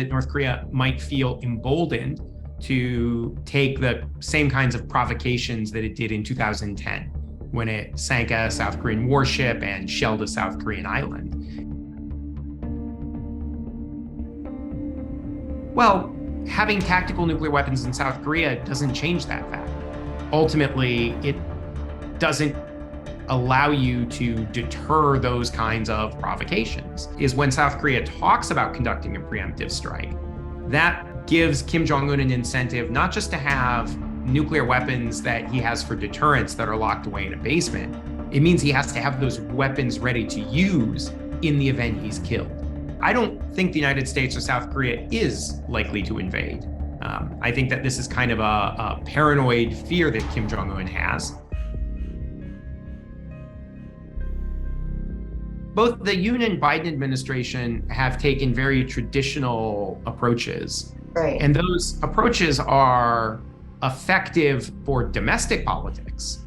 that North Korea might feel emboldened to take the same kinds of provocations that it did in 2010 when it sank a South Korean warship and shelled a South Korean island. Well, having tactical nuclear weapons in South Korea doesn't change that fact. Ultimately, it doesn't allow you to deter those kinds of provocations. Is when South Korea talks about conducting a preemptive strike, that gives Kim Jong-un an incentive not just to have nuclear weapons that he has for deterrence that are locked away in a basement. It means he has to have those weapons ready to use in the event he's killed. I don't think the United States or South Korea is likely to invade. I think that this is kind of a paranoid fear that Kim Jong-un has. Both the Yoon and Biden administration have taken very traditional approaches. Right. And those approaches are effective for domestic politics,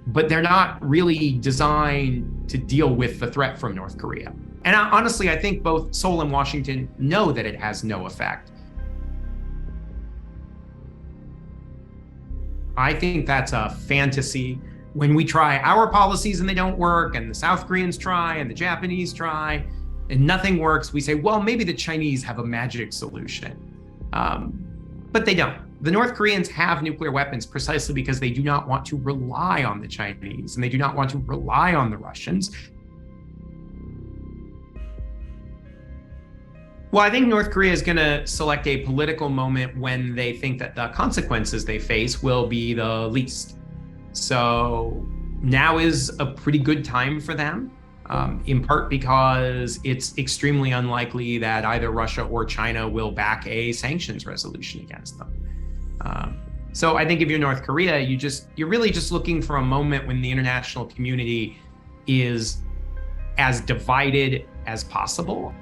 but they're not really designed to deal with the threat from North Korea. And honestly, I think both Seoul and Washington know that it has no effect. I think that's a fantasy. When we try our policies and they don't work, and the South Koreans try and the Japanese try, and nothing works, we say, well, maybe the Chinese have a magic solution. But they don't. The North Koreans have nuclear weapons precisely because they do not want to rely on the Chinese and they do not want to rely on the Russians. Well, I think North Korea is going to select a political moment when they think that the consequences they face will be the least. So now is a pretty good time for them, in part because it's extremely unlikely that either Russia or China will back a sanctions resolution against them. So I think if you're North Korea, you're really just looking for a moment when the international community is as divided as possible.